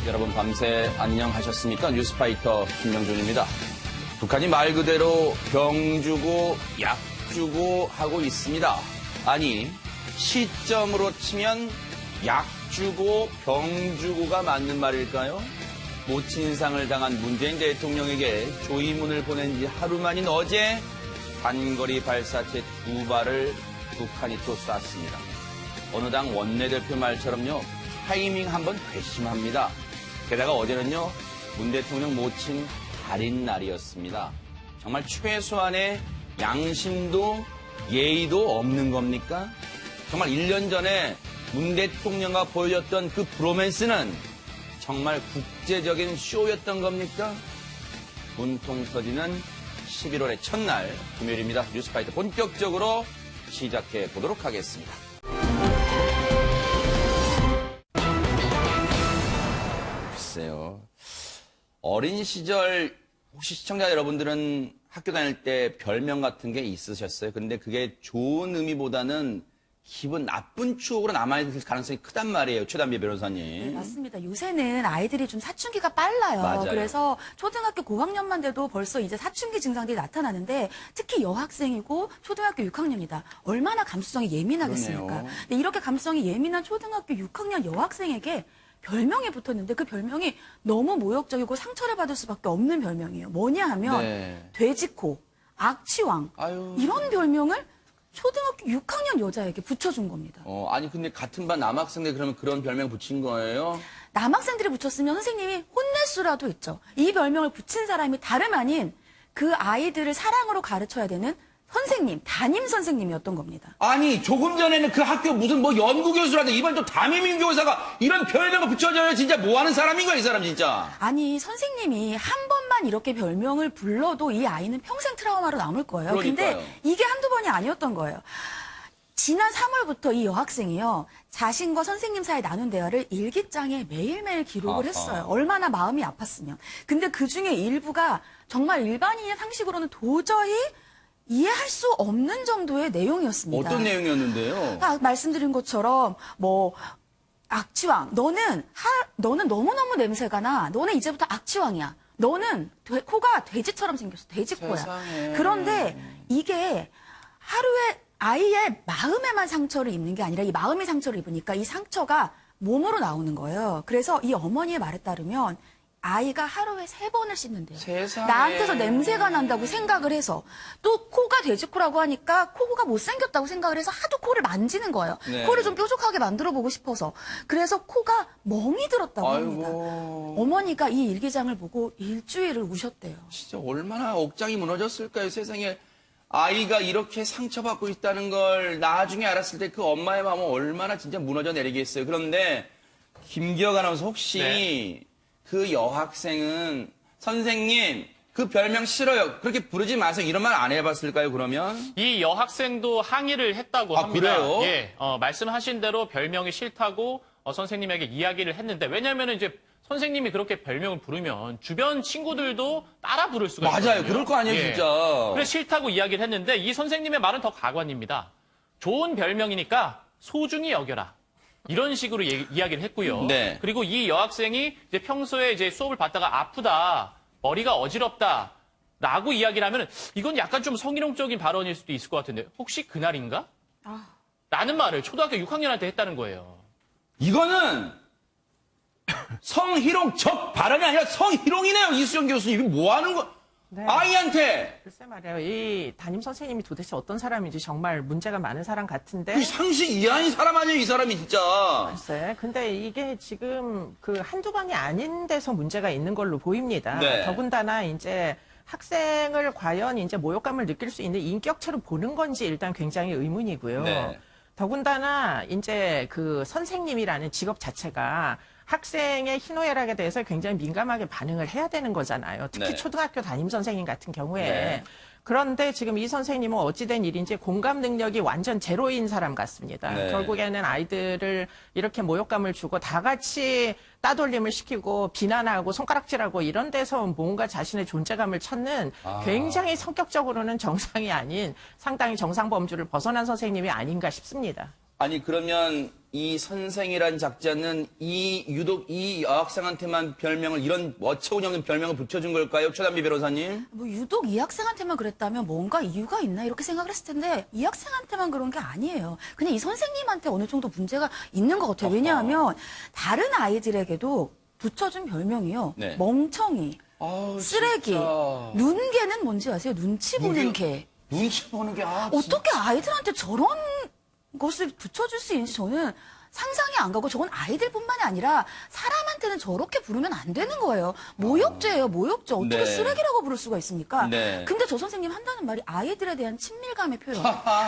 여러분 밤새 안녕하셨습니까? 뉴스파이터 김명준입니다. 북한이 말 그대로 병 주고 약 주고 하고 있습니다. 아니, 시점으로 치면 약 주고 병 주고가 맞는 말일까요? 모친상을 당한 문재인 대통령에게 조의문을 보낸 지 하루 만인 어제 단거리 발사체 2발을 북한이 또 쐈습니다. 어느 당 원내대표 말처럼요, 타이밍 한번 괘씸합니다. 게다가 어제는요, 문 대통령 모친 달인 날이었습니다. 정말 최소한의 양심도 예의도 없는 겁니까? 정말 1년 전에 문 대통령과 보여줬던 그 브로맨스는 정말 국제적인 쇼였던 겁니까? 분통 터지는 11월의 첫날 금요일입니다. 뉴스파이터 본격적으로 시작해 보도록 하겠습니다. 글쎄요. 어린 시절 혹시 시청자 여러분들은 학교 다닐 때 별명 같은 게 있으셨어요? 근데 그게 좋은 의미보다는 기분 나쁜 추억으로 남아있을 가능성이 크단 말이에요. 최단비 변호사님. 네, 맞습니다. 요새는 아이들이 좀 사춘기가 빨라요. 맞아요. 그래서 초등학교 고학년만 돼도 벌써 이제 사춘기 증상들이 나타나는데 특히 여학생이고 초등학교 6학년이다. 얼마나 감수성이 예민하겠습니까? 그러네요. 근데 이렇게 감수성이 예민한 초등학교 6학년 여학생에게 별명이 붙었는데 그 별명이 너무 모욕적이고 상처를 받을 수밖에 없는 별명이에요. 뭐냐 하면 네. 돼지코, 악취왕 아유. 이런 별명을 초등학교 6학년 여자에게 붙여준 겁니다. 아니 근데 같은 반 남학생들 그러면 그런 별명 붙인 거예요? 남학생들이 붙였으면 선생님이 혼낼 수라도 있죠. 이 별명을 붙인 사람이 다름 아닌 그 아이들을 사랑으로 가르쳐야 되는 선생님, 담임 선생님이었던 겁니다. 아니 조금 전에는 그 학교 무슨 뭐 연구교수라는데 이번 또 담임인 교사가 이런 별명을 붙여줘요. 진짜 뭐 하는 사람인 거야 이 사람 진짜. 아니 선생님이 한 번만 이렇게 별명을 불러도 이 아이는 평생 트라우마로 남을 거예요. 그러니까요. 근데 이게 한두 번이 아니었던 거예요. 지난 3월부터 이 여학생이요, 자신과 선생님 사이 나눈 대화를 일기장에 매일매일 기록을 아하. 했어요. 얼마나 마음이 아팠으면. 근데 그 중에 일부가 정말 일반인의 상식으로는 도저히 이해할 수 없는 정도의 내용이었습니다. 어떤 내용이었는데요? 말씀드린 것처럼 뭐 악취왕, 너는 너무너무 냄새가 나. 너는 이제부터 악취왕이야. 너는 코가 돼지처럼 생겼어. 돼지코야. 세상에. 그런데 이게 하루에 아이의 마음에만 상처를 입는 게 아니라 이 마음이 상처를 입으니까 이 상처가 몸으로 나오는 거예요. 그래서 이 어머니의 말에 따르면 아이가 하루에 3번을 씻는데요. 세상에. 나한테서 냄새가 난다고 생각을 해서 또 코가 돼지코라고 하니까 코가 못생겼다고 생각을 해서 하도 코를 만지는 거예요. 네. 코를 좀 뾰족하게 만들어 보고 싶어서. 그래서 코가 멍이 들었다고 합니다. 아이고. 어머니가 이 일기장을 보고 일주일을 우셨대요. 진짜 얼마나 억장이 무너졌을까요 세상에. 아이가 이렇게 상처받고 있다는 걸 나중에 알았을 때 그 엄마의 마음은 얼마나 진짜 무너져 내리겠어요. 그런데 김기혁 아나운서 혹시 네. 그 여학생은 선생님 그 별명 싫어요. 그렇게 부르지 마세요. 이런 말 안 해봤을까요 그러면? 이 여학생도 항의를 했다고 아, 합니다. 그래요? 예, 말씀하신 대로 별명이 싫다고 선생님에게 이야기를 했는데, 왜냐하면 이제 선생님이 그렇게 별명을 부르면 주변 친구들도 따라 부를 수가 있거든요. 맞아요. 그럴 거 아니에요 진짜. 그래서 싫다고 이야기를 했는데 이 선생님의 말은 더 가관입니다. 좋은 별명이니까 소중히 여겨라. 이런 식으로 이야기를 했고요. 네. 그리고 이 여학생이 이제 평소에 이제 수업을 받다가 아프다, 머리가 어지럽다, 라고 이야기를 하면 이건 약간 좀 성희롱적인 발언일 수도 있을 것 같은데, 혹시 그날인가? 라는 말을 초등학교 6학년한테 했다는 거예요. 이거는 성희롱적 발언이 아니라 성희롱이네요. 이수영 교수님. 이거 뭐 하는 거? 네. 아이한테. 글쎄 말이에요. 이 담임 선생님이 도대체 어떤 사람인지 정말 문제가 많은 사람 같은데. 이 상식 이하인 사람 아니에요, 이 사람이 진짜. 글쎄. 근데 이게 지금 그 한두 번이 아닌 데서 문제가 있는 걸로 보입니다. 네. 더군다나 이제 학생을 과연 이제 모욕감을 느낄 수 있는 인격체로 보는 건지 일단 굉장히 의문이고요. 네. 더군다나 이제 그 선생님이라는 직업 자체가 학생의 희노애락에 대해서 굉장히 민감하게 반응을 해야 되는 거잖아요. 특히 네. 초등학교 담임 선생님 같은 경우에. 네. 그런데 지금 이 선생님은 어찌된 일인지 공감 능력이 완전 제로인 사람 같습니다. 네. 결국에는 아이들을 이렇게 모욕감을 주고 다 같이 따돌림을 시키고 비난하고 손가락질하고 이런 데서 뭔가 자신의 존재감을 찾는 굉장히 성격적으로는 정상이 아닌 상당히 정상범주를 벗어난 선생님이 아닌가 싶습니다. 아니 그러면 이 선생이란 작자는 유독 이 여학생한테만 별명을 이런 어처구니 없는 별명을 붙여준 걸까요? 최단비 변호사님? 뭐 유독 이 학생한테만 그랬다면 뭔가 이유가 있나 이렇게 생각을 했을 텐데 이 학생한테만 그런 게 아니에요. 그냥 이 선생님한테 어느 정도 문제가 있는 것 같아요. 왜냐하면 다른 아이들에게도 붙여준 별명이요. 네. 멍청이, 아우, 쓰레기, 진짜. 눈개는 뭔지 아세요? 눈치 보는 개. 눈치 보는 게 어떻게 아이들한테 저런 것을 붙여줄 수 있는지 저는 상상이 안 가고 저건 아이들뿐만이 아니라 사람한테는 저렇게 부르면 안 되는 거예요. 모욕죄예요, 모욕죄. 어떻게 네. 쓰레기라고 부를 수가 있습니까? 네. 근데 저 선생님 한다는 말이 아이들에 대한 친밀감의 표현.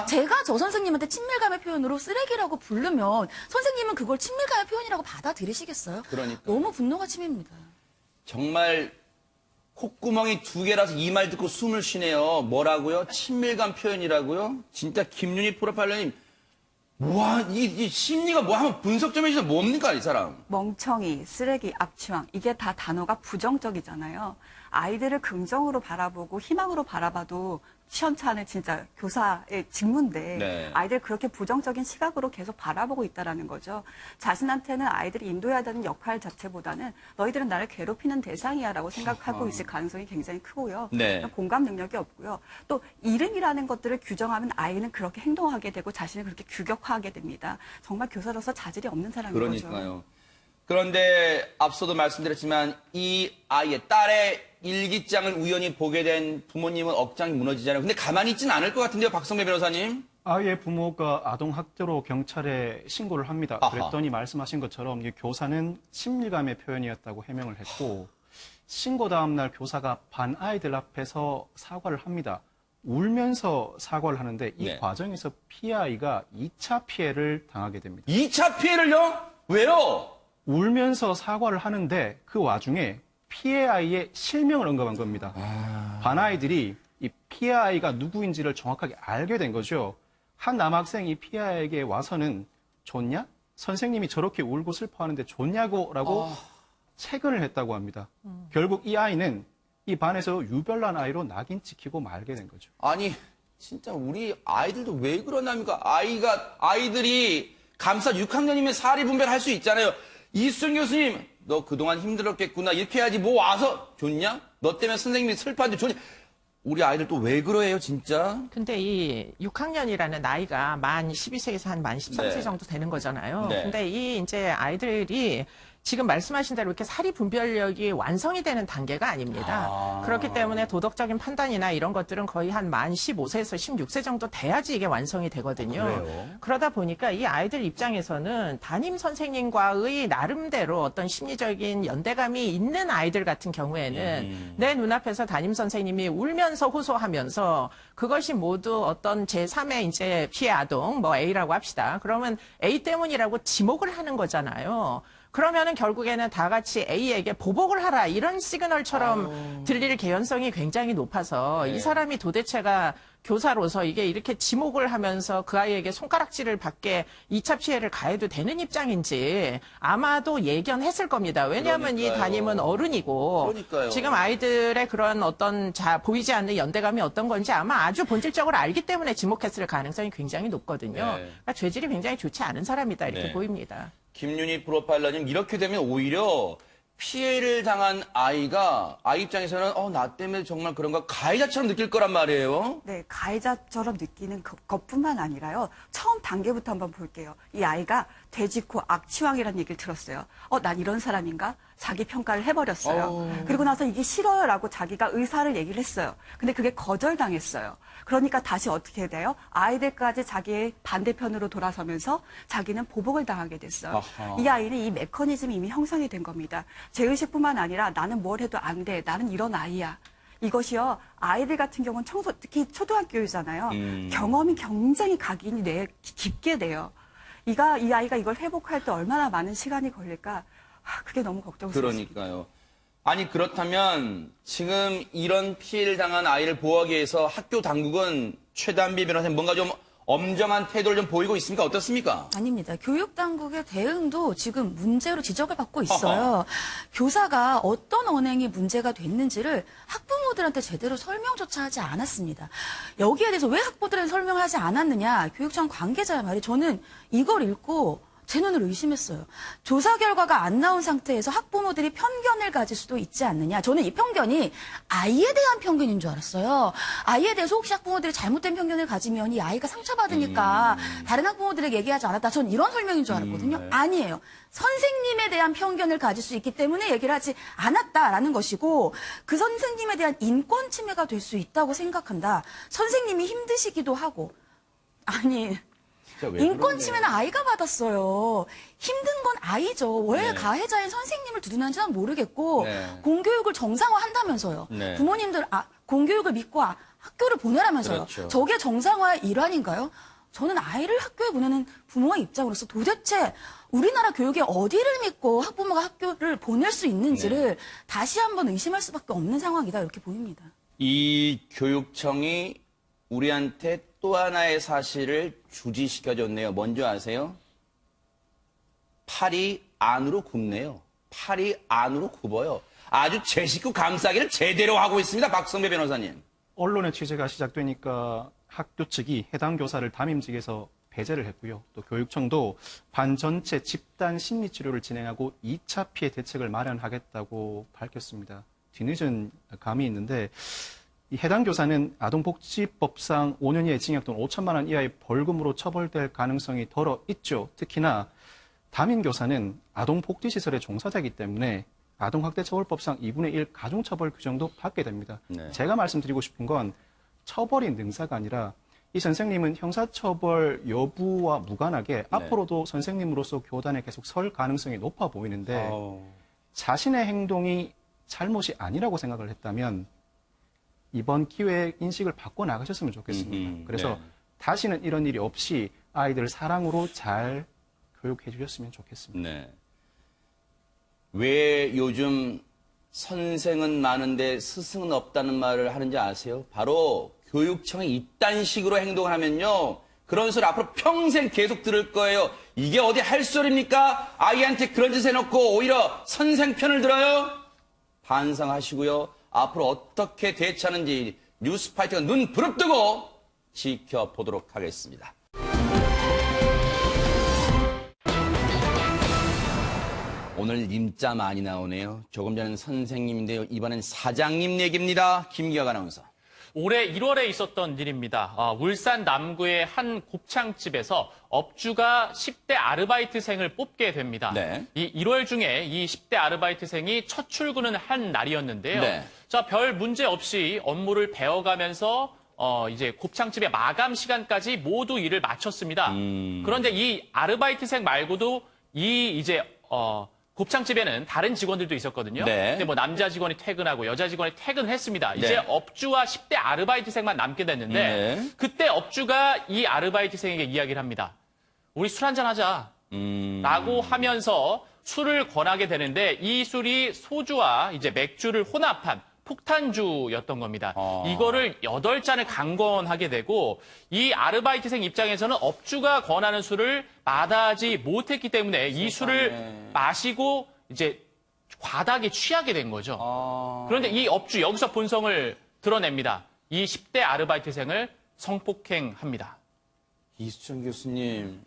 제가 저 선생님한테 친밀감의 표현으로 쓰레기라고 부르면 선생님은 그걸 친밀감의 표현이라고 받아들이시겠어요? 그러니까요. 너무 분노가 치밉니다. 정말 콧구멍이 2개라서 이 말 듣고 숨을 쉬네요. 뭐라고요? 친밀감 표현이라고요? 진짜 김윤희 프로파일러님, 이 심리가 뭐 한번 분석 좀 해주세요. 뭡니까, 이 사람? 멍청이, 쓰레기, 악취왕 이게 다 단어가 부정적이잖아요. 아이들을 긍정으로 바라보고 희망으로 바라봐도 시원찮은 진짜 교사의 직무인데 네. 아이들 그렇게 부정적인 시각으로 계속 바라보고 있다라는 거죠. 자신한테는 아이들이 인도해야 되는 역할 자체보다는 너희들은 나를 괴롭히는 대상이야라고 생각하고 있을 가능성이 굉장히 크고요. 네. 공감 능력이 없고요. 또 이름이라는 것들을 규정하면 아이는 그렇게 행동하게 되고 자신을 그렇게 규격화하게 됩니다. 정말 교사로서 자질이 없는 사람인 거죠. 그러니까요. 그런데 앞서도 말씀드렸지만 이 아이의 딸의 일기장을 우연히 보게 된 부모님은 억장이 무너지잖아요. 근데 가만히 있지는 않을 것 같은데요, 박성배 변호사님? 아이의 부모가 아동학대로 경찰에 신고를 합니다. 아하. 그랬더니 말씀하신 것처럼 이 교사는 친밀감의 표현이었다고 해명을 했고 신고 다음 날 교사가 반 아이들 앞에서 사과를 합니다. 울면서 사과를 하는데 이 네. 과정에서 피해 아이가 2차 피해를 당하게 됩니다. 2차 피해를요? 왜요? 울면서 사과를 하는데 그 와중에 피해 아이의 실명을 언급한 겁니다. 반 아이들이 이 피해 아이가 누구인지를 정확하게 알게 된 거죠. 한 남학생이 피해 아이에게 와서는 좋냐? 선생님이 저렇게 울고 슬퍼하는데 좋냐고 라고 체근을 했다고 합니다. 결국 이 아이는 이 반에서 유별난 아이로 낙인 찍히고 말게 된 거죠. 아니, 진짜 우리 아이들도 왜 그러나니까 아이들이 감사 6학년이면 사리 분별할 수 있잖아요. 이수정 교수님, 너 그동안 힘들었겠구나. 이렇게 해야지 뭐 와서 좋냐? 너 때문에 선생님이 슬퍼하는데 좋냐? 우리 아이들 또 왜 그러해요, 진짜? 근데 이 6학년이라는 나이가 만 12세에서 한 만 13세 네. 정도 되는 거잖아요. 네. 근데 이 이제 아이들이 지금 말씀하신 대로 이렇게 사리 분별력이 완성이 되는 단계가 아닙니다. 그렇기 때문에 도덕적인 판단이나 이런 것들은 거의 한 만 15세에서 16세 정도 돼야지 이게 완성이 되거든요. 그래요? 그러다 보니까 이 아이들 입장에서는 담임 선생님과의 나름대로 어떤 심리적인 연대감이 있는 아이들 같은 경우에는 내 눈앞에서 담임 선생님이 울면서 호소하면서 그것이 모두 어떤 제3의 이제 피해 아동, 뭐 A라고 합시다. 그러면 A 때문이라고 지목을 하는 거잖아요. 그러면은 결국에는 다 같이 A에게 보복을 하라 이런 시그널처럼 들릴 개연성이 굉장히 높아서 이 사람이 도대체가 교사로서 이게 이렇게 지목을 하면서 그 아이에게 손가락질을 받게 2차 피해를 가해도 되는 입장인지 아마도 예견했을 겁니다. 왜냐하면 이 그러니까요. 담임은 어른이고 그러니까요. 지금 아이들의 그런 어떤 보이지 않는 연대감이 어떤 건지 아마 아주 본질적으로 알기 때문에 지목했을 가능성이 굉장히 높거든요. 네. 그러니까 죄질이 굉장히 좋지 않은 사람이다 이렇게 네. 보입니다. 김윤희 프로파일러님, 이렇게 되면 오히려 피해를 당한 아이가 아이 입장에서는 나 때문에 정말 그런가 가해자처럼 느낄 거란 말이에요. 네, 가해자처럼 느끼는 것뿐만 아니라요. 처음 단계부터 한번 볼게요. 이 아이가 돼지코 악취왕이라는 얘기를 들었어요. 난 이런 사람인가? 자기 평가를 해버렸어요. 그리고 나서 이게 싫어요라고 자기가 의사를 얘기를 했어요. 근데 그게 거절당했어요. 그러니까 다시 어떻게 돼요? 아이들까지 자기의 반대편으로 돌아서면서 자기는 보복을 당하게 됐어요. 아하. 이 아이는 이 메커니즘이 이미 형성이 된 겁니다. 죄의식뿐만 아니라 나는 뭘 해도 안 돼. 나는 이런 아이야. 이것이요, 아이들 같은 경우는 특히 초등학교잖아요. 경험이 굉장히 각인이 깊게 돼요. 이 아이가 이걸 회복할 때 얼마나 많은 시간이 걸릴까? 그게 너무 걱정스럽습니다. 그러니까요. 아니 그렇다면 지금 이런 피해를 당한 아이를 보호하기 위해서 학교 당국은 최단비 변호사님 뭔가 좀 엄정한 태도를 좀 보이고 있습니까? 어떻습니까? 아닙니다. 교육당국의 대응도 지금 문제로 지적을 받고 있어요. 교사가 어떤 언행이 문제가 됐는지를 학부모들한테 제대로 설명조차 하지 않았습니다. 여기에 대해서 왜 학부모들은 설명하지 않았느냐, 교육청 관계자의 말이 저는 이걸 읽고 제 눈을 의심했어요. 조사 결과가 안 나온 상태에서 학부모들이 편견을 가질 수도 있지 않느냐. 저는 이 편견이 아이에 대한 편견인 줄 알았어요. 아이에 대해서 혹시 학부모들이 잘못된 편견을 가지면 이 아이가 상처받으니까 다른 학부모들에게 얘기하지 않았다. 전 이런 설명인 줄 알았거든요. 네. 아니에요. 선생님에 대한 편견을 가질 수 있기 때문에 얘기를 하지 않았다라는 것이고, 그 선생님에 대한 인권 침해가 될 수 있다고 생각한다. 선생님이 힘드시기도 하고. 아니, 인권 침해는 아이가 받았어요. 힘든 건 아이죠. 왜 네. 가해자인 선생님을 두둔하는지 는 모르겠고, 네. 공교육을 정상화한다면서요. 네. 부모님들 공교육을 믿고 학교를 보내라면서요. 그렇죠. 저게 정상화의 일환인가요? 저는 아이를 학교에 보내는 부모의 입장으로서 도대체 우리나라 교육의 어디를 믿고 학부모가 학교를 보낼 수 있는지를 네. 다시 한번 의심할 수밖에 없는 상황이다, 이렇게 보입니다. 이 교육청이 우리한테 또 하나의 사실을 주지시켜줬네요. 뭔지 아세요? 팔이 안으로 굽네요. 팔이 안으로 굽어요. 아주 제 식구 감싸기를 제대로 하고 있습니다. 박성배 변호사님. 언론의 취재가 시작되니까 학교 측이 해당 교사를 담임직에서 배제를 했고요. 또 교육청도 반 전체 집단 심리치료를 진행하고 2차 피해 대책을 마련하겠다고 밝혔습니다. 뒤늦은 감이 있는데, 이 해당 교사는 아동복지법상 5년 이하의 징역 또는 5천만 원 이하의 벌금으로 처벌될 가능성이 덜어 있죠. 특히나 담임교사는 아동복지시설의 종사자이기 때문에 아동학대처벌법상 2분의 1 가중처벌 규정도 받게 됩니다. 네. 제가 말씀드리고 싶은 건 처벌이 능사가 아니라 이 선생님은 형사처벌 여부와 무관하게 앞으로도 선생님으로서 교단에 계속 설 가능성이 높아 보이는데, 자신의 행동이 잘못이 아니라고 생각을 했다면 이번 기회에 인식을 바꿔 나가셨으면 좋겠습니다. 그래서 네. 다시는 이런 일이 없이 아이들 사랑으로 잘 교육해 주셨으면 좋겠습니다. 네. 왜 요즘 선생은 많은데 스승은 없다는 말을 하는지 아세요? 바로 교육청이 이딴 식으로 행동을 하면요, 그런 소리 앞으로 평생 계속 들을 거예요. 이게 어디 할 소리입니까? 아이한테 그런 짓 해놓고 오히려 선생 편을 들어요? 반성하시고요. 앞으로 어떻게 대처하는지 뉴스파이터가 눈 부릅뜨고 지켜보도록 하겠습니다. 오늘 임자 많이 나오네요. 조금 전엔 선생님인데요. 이번엔 사장님 얘기입니다. 김기혁 아나운서. 올해 1월에 있었던 일입니다. 울산 남구의 한 곱창집에서 업주가 10대 아르바이트생을 뽑게 됩니다. 네. 이 1월 중에 이 10대 아르바이트생이 첫 출근을 한 날이었는데요. 네. 자, 별 문제 없이 업무를 배워가면서 이제 곱창집의 마감 시간까지 모두 일을 마쳤습니다. 그런데 이 아르바이트생 말고도 이제 곱창집에는 다른 직원들도 있었거든요. 네. 근데 뭐 남자 직원이 퇴근하고 여자 직원이 퇴근했습니다. 이제 네. 업주와 10대 아르바이트생만 남게 됐는데 네. 그때 업주가 이 아르바이트생에게 이야기를 합니다. 우리 술 한잔 하자. 라고 하면서 술을 권하게 되는데 이 술이 소주와 이제 맥주를 혼합한 폭탄주였던 겁니다. 이거를 8잔을 강권하게 되고 이 아르바이트생 입장에서는 업주가 권하는 술을 마다하지 못했기 때문에 이 술을 마시고 이제 과다하게 취하게 된 거죠. 그런데 이 업주 여기서 본성을 드러냅니다. 이 10대 아르바이트생을 성폭행합니다. 이수정 교수님,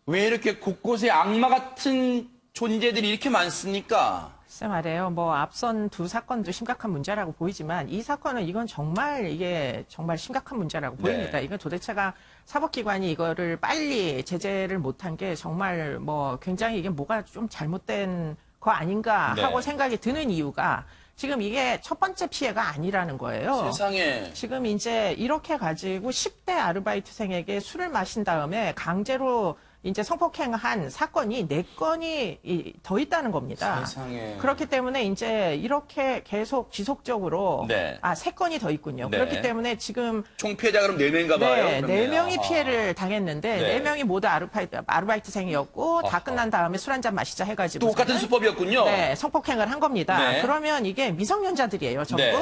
왜 이렇게 곳곳에 악마 같은 존재들이 이렇게 많습니까? 글쎄 말이에요. 뭐 앞선 두 사건도 심각한 문제라고 보이지만 이 사건은 이건 정말 이게 정말 심각한 문제라고 보입니다. 이건 도대체가 사법기관이 이거를 빨리 제재를 못한 게 정말 뭐 굉장히 이게 뭐가 좀 잘못된 거 아닌가 하고 생각이 드는 이유가 지금 이게 첫 번째 피해가 아니라는 거예요. 세상에. 지금 이제 이렇게 가지고 10대 아르바이트생에게 술을 마신 다음에 강제로 이제 성폭행한 사건이 4건이 더 있다는 겁니다. 세상에. 그렇기 때문에 이제 이렇게 계속 지속적으로 3건이 더 있군요. 네. 그렇기 때문에 지금 총 피해자 그럼 4명인가 봐요. 네, 그러면. 4명이 피해를 당했는데 4명이 모두 아르바이트생이었고 다 끝난 다음에 술 한잔 마시자 해가지고 똑같은 수법이었군요. 네, 성폭행을 한 겁니다. 네. 그러면 이게 미성년자들이에요, 전부. 네.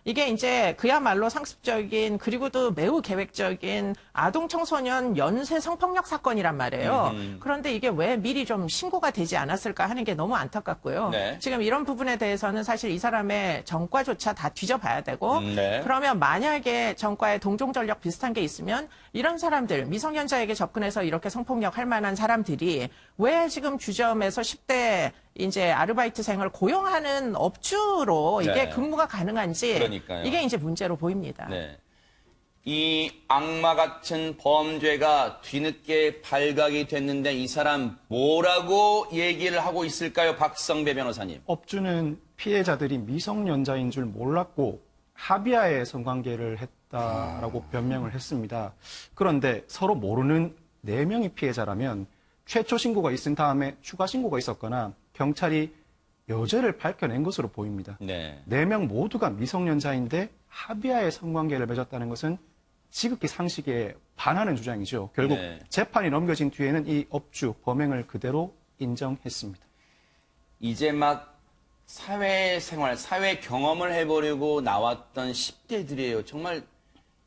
이게 이제 그야말로 상습적인 그리고 또 매우 계획적인 아동 청소년 연쇄 성폭력 사건이란 말이에요. 그런데 이게 왜 미리 좀 신고가 되지 않았을까 하는 게 너무 안타깝고요. 네. 지금 이런 부분에 대해서는 사실 이 사람의 전과조차 다 뒤져봐야 되고 네. 그러면 만약에 전과에 동종전력 비슷한 게 있으면 이런 사람들 미성년자에게 접근해서 이렇게 성폭력 할 만한 사람들이 왜 지금 주점에서 10대 이제 아르바이트생을 고용하는 업주로 이게 네. 근무가 가능한지 그러니까요. 이게 이제 문제로 보입니다. 네. 이 악마 같은 범죄가 뒤늦게 발각이 됐는데 이 사람 뭐라고 얘기를 하고 있을까요? 박성배 변호사님. 업주는 피해자들이 미성년자인 줄 몰랐고 합의하에 성관계를 했다라고 변명을 했습니다. 그런데 서로 모르는 4명의 피해자라면 최초 신고가 있은 다음에 추가 신고가 있었거나 경찰이 여죄를 밝혀낸 것으로 보입니다. 네. 4명 모두가 미성년자인데 합의하에 성관계를 맺었다는 것은 지극히 상식에 반하는 주장이죠. 결국 네. 재판이 넘겨진 뒤에는 이 업주 범행을 그대로 인정했습니다. 이제 막 사회생활, 사회 경험을 해보려고 나왔던 10대들이에요. 정말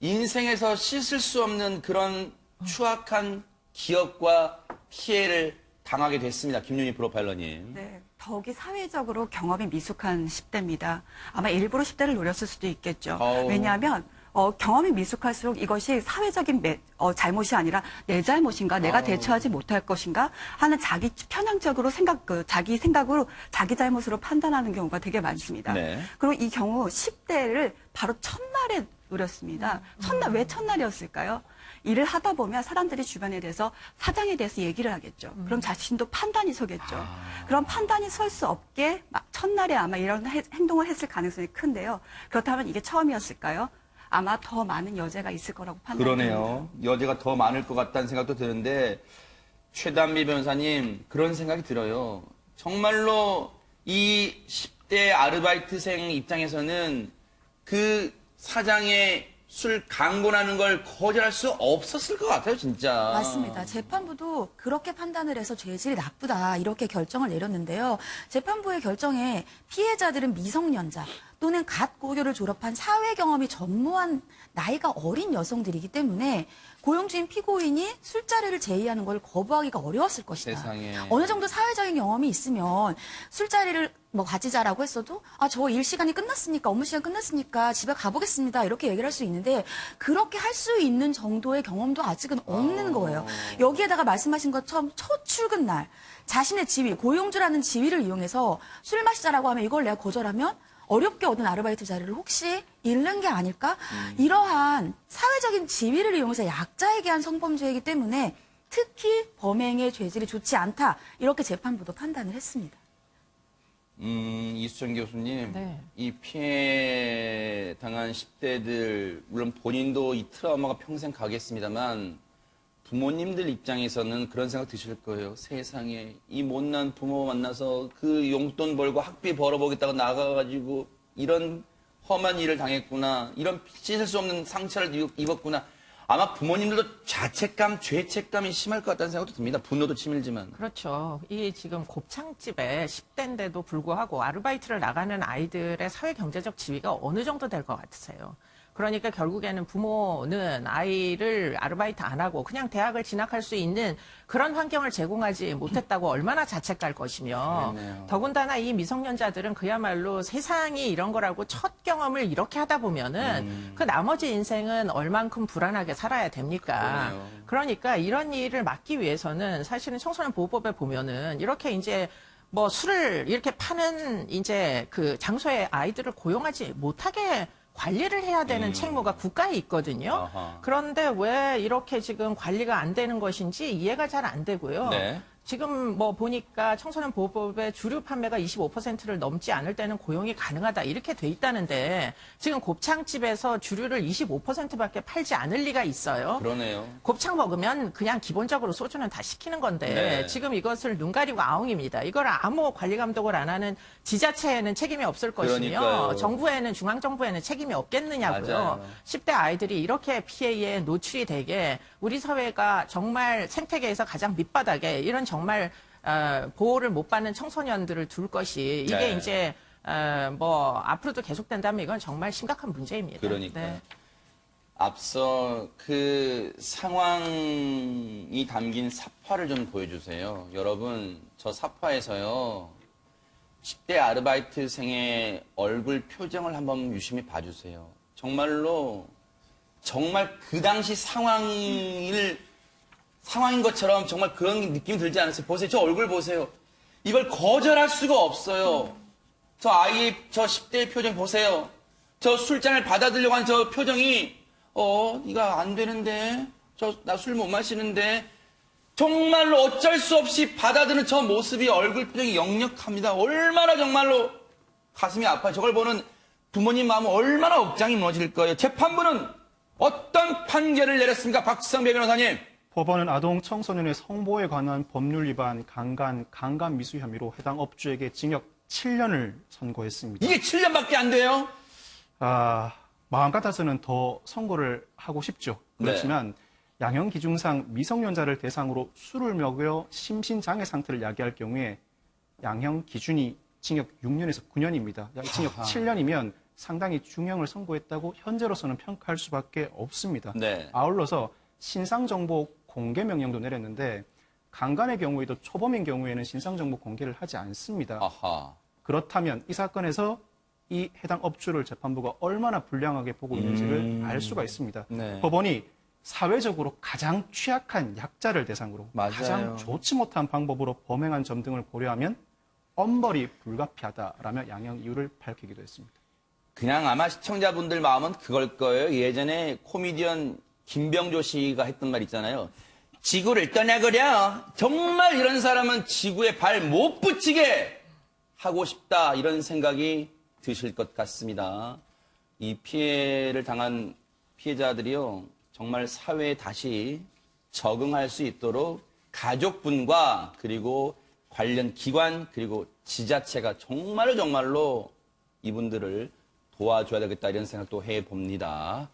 인생에서 씻을 수 없는 그런 추악한 기억과 피해를 당하게 됐습니다. 김윤희 프로파일러님. 네, 더욱이 사회적으로 경험이 미숙한 10대입니다. 아마 일부러 10대를 노렸을 수도 있겠죠. 왜냐하면 경험이 미숙할수록 이것이 사회적인 잘못이 아니라 내 잘못인가, 내가 대처하지 못할 것인가 하는 자기 편향적으로 자기 생각으로 자기 잘못으로 판단하는 경우가 되게 많습니다. 네. 그리고 이 경우 10대를 바로 첫날에 노렸습니다. 왜 첫날이었을까요? 일을 하다 보면 사람들이 주변에 대해서 사장에 대해서 얘기를 하겠죠. 그럼 자신도 판단이 서겠죠. 그럼 판단이 설 수 없게 첫날에 아마 이런 행동을 했을 가능성이 큰데요. 그렇다면 이게 처음이었을까요? 아마 더 많은 여죄가 있을 거라고 판단됩니다. 그러네요. 여죄가 더 많을 것 같다는 생각도 드는데 최단비 변호사님 그런 생각이 들어요. 정말로 이 10대 아르바이트생 입장에서는 그 사장의 술 강권하는 걸 거절할 수 없었을 것 같아요, 진짜. 맞습니다. 재판부도 그렇게 판단을 해서 죄질이 나쁘다 이렇게 결정을 내렸는데요. 재판부의 결정에 피해자들은 미성년자 또는 갓 고교를 졸업한 사회 경험이 전무한 나이가 어린 여성들이기 때문에 고용주인 피고인이 술자리를 제의하는 걸 거부하기가 어려웠을 것이다. 세상에. 어느 정도 사회적인 경험이 있으면 술자리를 가지자라고 했어도 저 일 시간이 끝났으니까 업무 시간 끝났으니까 집에 가보겠습니다 이렇게 얘기를 할 수 있는데 그렇게 할 수 있는 정도의 경험도 아직은 없는 거예요. 여기에다가 말씀하신 것처럼 첫 출근 날 자신의 지위, 고용주라는 지위를 이용해서 술 마시자라고 하면 이걸 내가 거절하면 어렵게 얻은 아르바이트 자리를 혹시 잃는 게 아닐까? 이러한 사회적인 지위를 이용해서 약자에게 한 성범죄이기 때문에 특히 범행의 죄질이 좋지 않다. 이렇게 재판부도 판단을 했습니다. 이수정 교수님, 네. 이 피해 당한 10대들, 물론 본인도 이 트라우마가 평생 가겠습니다만, 부모님들 입장에서는 그런 생각 드실 거예요. 세상에, 이 못난 부모 만나서 그 용돈 벌고 학비 벌어보겠다고 나가가지고, 이런 험한 일을 당했구나, 이런 씻을 수 없는 상처를 입었구나. 아마 부모님들도 자책감, 죄책감이 심할 것 같다는 생각도 듭니다. 분노도 치밀지만. 그렇죠. 이 지금 곱창집에 10대인데도 불구하고 아르바이트를 나가는 아이들의 사회 경제적 지위가 어느 정도 될 것 같으세요? 그러니까 결국에는 부모는 아이를 아르바이트 안 하고 그냥 대학을 진학할 수 있는 그런 환경을 제공하지 못했다고 얼마나 자책할 것이며 그렇네요. 더군다나 이 미성년자들은 그야말로 세상이 이런 거라고 첫 경험을 이렇게 하다 보면은 그 나머지 인생은 얼만큼 불안하게 살아야 됩니까? 그러네요. 그러니까 이런 일을 막기 위해서는 사실은 청소년 보호법에 보면은 이렇게 이제 술을 이렇게 파는 이제 그 장소에 아이들을 고용하지 못하게 관리를 해야 되는 책무가 국가에 있거든요. 아하. 그런데 왜 이렇게 지금 관리가 안 되는 것인지 이해가 잘 안 되고요. 네. 지금 보니까 청소년 보호법의 주류 판매가 25%를 넘지 않을 때는 고용이 가능하다 이렇게 돼 있다는데 지금 곱창집에서 주류를 25%밖에 팔지 않을 리가 있어요. 그러네요. 곱창 먹으면 그냥 기본적으로 소주는 다 시키는 건데 네. 지금 이것을 눈 가리고 아웅입니다. 이걸 아무 관리 감독을 안 하는 지자체에는 책임이 없을 것이며 그러니까요. 정부에는 중앙정부에는 책임이 없겠느냐고요. 맞아요. 10대 아이들이 이렇게 피해에 노출이 되게 우리 사회가 정말 생태계에서 가장 밑바닥에 이런 정말 보호를 못 받는 청소년들을 둘 것이 이게 네. 이제 뭐 앞으로도 계속된다면 이건 정말 심각한 문제입니다. 그러니까 네. 앞서 그 상황이 담긴 사파를 좀 보여주세요. 여러분, 저 사파에서요, 10대 아르바이트생의 얼굴 표정을 한번 유심히 봐주세요. 정말로, 정말 그 당시 상황인 것처럼 정말 그런 느낌이 들지 않았어요? 보세요. 저 얼굴 보세요. 이걸 거절할 수가 없어요. 저 아이의 저 10대의 표정 보세요. 저 술잔을 받아들려고 하는 저 표정이 이거 안 되는데, 나 술 못 마시는데, 정말로 어쩔 수 없이 받아드는 저 모습이 얼굴 표정이 역력합니다. 얼마나 정말로 가슴이 아파요. 저걸 보는 부모님 마음은 얼마나 억장이 무너질 거예요. 재판부는 어떤 판결을 내렸습니까? 박성배 변호사님. 법원은 아동 청소년의 성보호에 관한 법률 위반 강간 미수 혐의로 해당 업주에게 징역 7년을 선고했습니다. 이게 7년밖에 안 돼요? 마음 같아서는 더 선고를 하고 싶죠. 그렇지만 양형 기준상 미성년자를 대상으로 술을 먹여 심신장애 상태를 야기할 경우에 양형 기준이 징역 6년에서 9년입니다. 징역 7년이면 상당히 중형을 선고했다고 현재로서는 평가할 수밖에 없습니다. 네. 아울러서 신상정보 공개 명령도 내렸는데 강간의 경우에도 초범인 경우에는 신상정보 공개를 하지 않습니다. 아하. 그렇다면 이 사건에서 이 해당 업주를 재판부가 얼마나 불량하게 보고 있는지를 알 수가 있습니다. 네. 법원이 사회적으로 가장 취약한 약자를 대상으로 맞아요. 가장 좋지 못한 방법으로 범행한 점 등을 고려하면 엄벌이 불가피하다라며 양형 이유를 밝히기도 했습니다. 그냥 아마 시청자분들 마음은 그걸 거예요. 예전에 코미디언 김병조 씨가 했던 말 있잖아요. 지구를 떠나거려. 정말 이런 사람은 지구에 발 못 붙이게 하고 싶다. 이런 생각이 드실 것 같습니다. 이 피해를 당한 피해자들이요. 정말 사회에 다시 적응할 수 있도록 가족분과 그리고 관련 기관 그리고 지자체가 정말로 이분들을 도와줘야 되겠다 이런 생각도 해봅니다.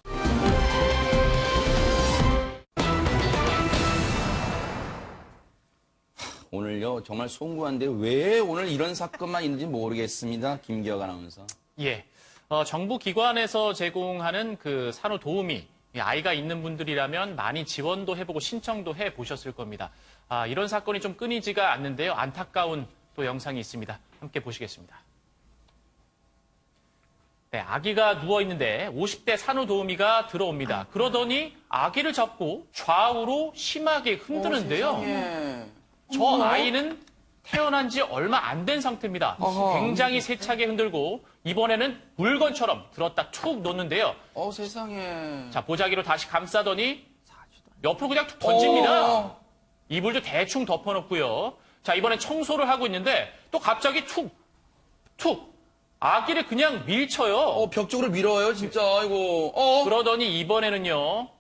오늘요 정말 송구한데 왜 오늘 이런 사건만 있는지 모르겠습니다. 김기혁 아나운서. 예. 정부 기관에서 제공하는 그 산후 도우미, 아이가 있는 분들이라면 많이 지원도 해보고 신청도 해보셨을 겁니다. 이런 사건이 좀 끊이지가 않는데요. 안타까운 또 영상이 있습니다. 함께 보시겠습니다. 네, 아기가 누워있는데 50대 산후도우미가 들어옵니다. 그러더니 아기를 잡고 좌우로 심하게 흔드는데요. 저 아이는 태어난 지 얼마 안 된 상태입니다. 굉장히 세차게 흔들고 이번에는 물건처럼 들었다 툭 놓는데요. 세상에. 자, 보자기로 다시 감싸더니 옆으로 그냥 툭 던집니다. 이불도 대충 덮어놓고요. 자, 이번엔 청소를 하고 있는데 또 갑자기 툭 아기를 그냥 밀쳐요. 벽 쪽으로 밀어요, 진짜. 아이고. 그러더니 이번에는요.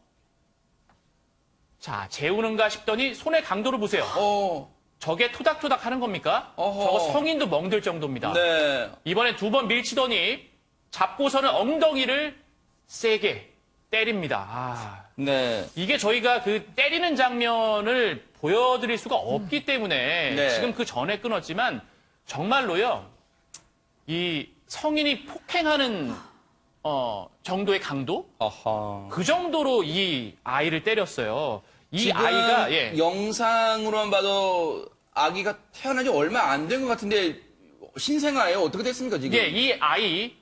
자, 재우는가 싶더니 손의 강도를 보세요. 저게 토닥토닥 하는 겁니까? 저거 성인도 멍들 정도입니다. 네. 이번엔 두 번 밀치더니 잡고서는 엉덩이를 세게 때립니다. 네. 이게 저희가 그 때리는 장면을 보여드릴 수가 없기 때문에 네. 지금 그 전에 끊었지만 정말로요. 이 성인이 폭행하는 정도의 강도? 아하. 그 정도로 이 아이를 때렸어요. 이 지금 아이가 영상으로만 봐도 아기가 태어난 지 얼마 안 된 것 같은데 신생아예요? 어떻게 됐습니까, 지금? 이 아이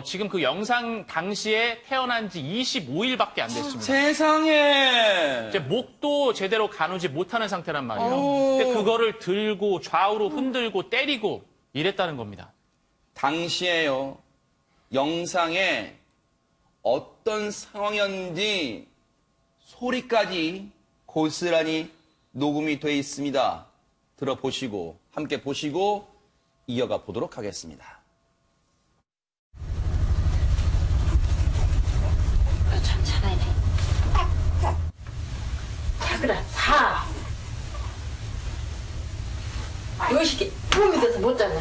지금 그 영상 당시에 태어난 지 25일밖에 안 됐습니다. 세상에. 이제 목도 제대로 가누지 못하는 상태란 말이에요. 오. 근데 그거를 들고 좌우로 흔들고 때리고 이랬다는 겁니다. 당시에요. 영상에 어떤 상황이었는지 소리까지 고스란히 녹음이 돼 있습니다. 들어보시고 함께 보시고 이어가 보도록 하겠습니다. 천천히 해. 자그라 사. 이거 시키 부음이 돼서 못 자냐.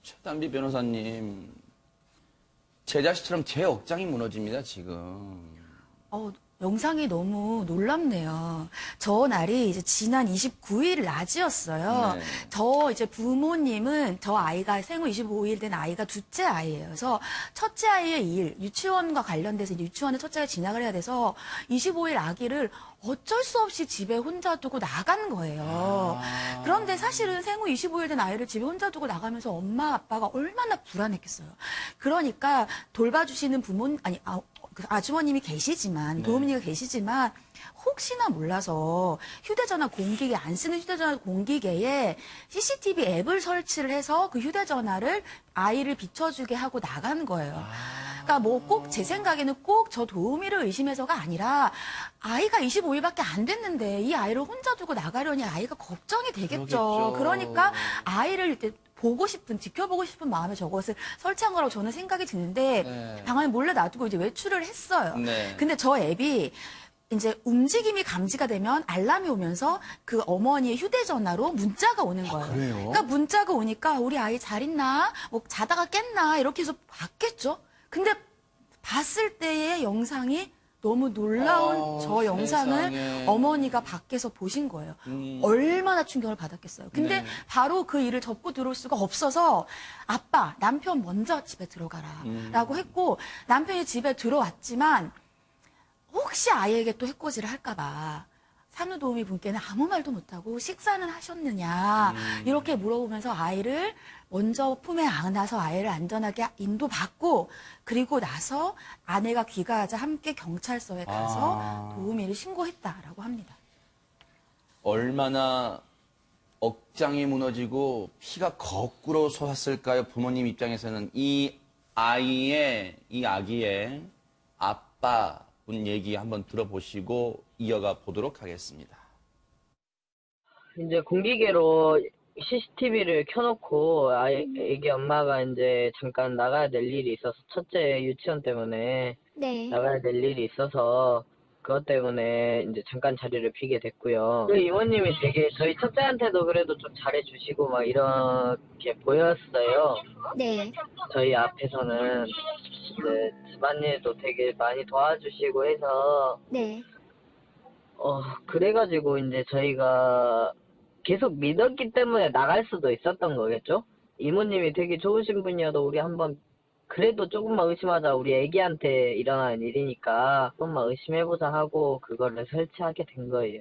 최단비 변호사님, 제 자식처럼 제 억장이 무너집니다, 지금. 영상이 너무 놀랍네요. 저 날이 이제 지난 29일 낮이었어요. 네. 저 이제 부모님은 저 아이가 생후 25일 된 아이가 둘째 아이예요. 그래서 첫째 아이의 일, 유치원과 관련돼서 이제 유치원에 첫째가 진학을 해야 돼서 25일 아기를 어쩔 수 없이 집에 혼자 두고 나간 거예요. 그런데 사실은 생후 25일 된 아이를 집에 혼자 두고 나가면서 엄마 아빠가 얼마나 불안했겠어요. 그러니까 돌봐주시는 그 아주머님이 계시지만, 도우미가 계시지만, 혹시나 몰라서 휴대전화 공기계, 안 쓰는 휴대전화 공기계에 CCTV 앱을 설치를 해서 그 휴대전화를 아이를 비춰주게 하고 나간 거예요. 그러니까 뭐 꼭 제 생각에는 꼭 저 도우미를 의심해서가 아니라 아이가 25일밖에 안 됐는데 이 아이를 혼자 두고 나가려니 아이가 걱정이 되겠죠. 그러겠죠. 그러니까 아이를 이렇게 지켜보고 싶은 마음에 저것을 설치한 거라고 저는 생각이 드는데 네. 방 안에 몰래 놔두고 이제 외출을 했어요. 네. 근데 저 앱이 이제 움직임이 감지가 되면 알람이 오면서 그 어머니의 휴대전화로 문자가 오는 거예요. 그래요? 그러니까 문자가 오니까 우리 아이 잘 있나? 뭐 자다가 깼나? 이렇게 해서 봤겠죠. 근데 봤을 때의 영상이 너무 놀라운 저 영상을 세상에. 어머니가 밖에서 보신 거예요. 얼마나 충격을 받았겠어요. 근데 네. 바로 그 일을 접고 들어올 수가 없어서 아빠, 남편 먼저 집에 들어가라 라고 했고 남편이 집에 들어왔지만 혹시 아이에게 또 해코지를 할까봐 산후도우미 분께는 아무 말도 못하고 식사는 하셨느냐 이렇게 물어보면서 아이를 먼저 품에 안아서 아이를 안전하게 인도받고 그리고 나서 아내가 귀가하자 함께 경찰서에 가서 도우미를 신고했다라고 합니다. 얼마나 억장이 무너지고 피가 거꾸로 솟았을까요? 부모님 입장에서는 이 아기의 아빠분 얘기 한번 들어보시고 이어가 보도록 하겠습니다. 이제 공기계로 CCTV를 켜놓고 애기 엄마가 이제 잠깐 나가야 될 일이 있어서 첫째 유치원 때문에 네. 나가야 될 일이 있어서 그것 때문에 이제 잠깐 자리를 비게 됐고요. 그 이모님이 되게 저희 첫째한테도 그래도 좀 잘해주시고 막 이렇게 보였어요. 네. 저희 앞에서는 이제 집안일도 되게 많이 도와주시고 해서 네. 그래가지고 이제 저희가 계속 믿었기 때문에 나갈 수도 있었던 거겠죠? 이모님이 되게 좋으신 분이어도 우리 한번 그래도 조금만 의심하자. 우리 애기한테 일어나는 일이니까 조금만 의심해보자 하고 그거를 설치하게 된 거예요.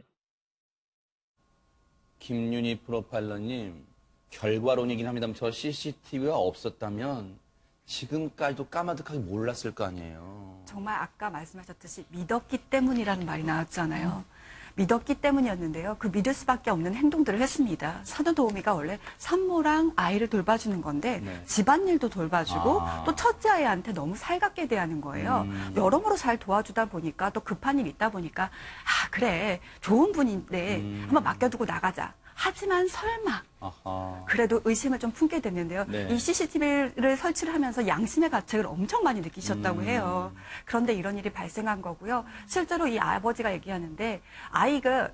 김윤희 프로파일러님, 결과론이긴 합니다만 저 CCTV가 없었다면 지금까지도 까마득하게 몰랐을 거 아니에요. 정말 아까 말씀하셨듯이 믿었기 때문이라는 말이 나왔잖아요. 믿었기 때문이었는데요. 그 믿을 수밖에 없는 행동들을 했습니다. 산후도우미가 원래 산모랑 아이를 돌봐주는 건데 네. 집안일도 돌봐주고 아. 또 첫째 아이한테 너무 살갑게 대하는 거예요. 여러모로 잘 도와주다 보니까 또 급한 일 있다 보니까 그래 좋은 분인데 한번 맡겨두고 나가자. 하지만 설마 아하. 그래도 의심을 좀 품게 됐는데요. 네. 이 CCTV를 설치를 하면서 양심의 가책을 엄청 많이 느끼셨다고 해요. 그런데 이런 일이 발생한 거고요. 실제로 이 아버지가 얘기하는데 아이가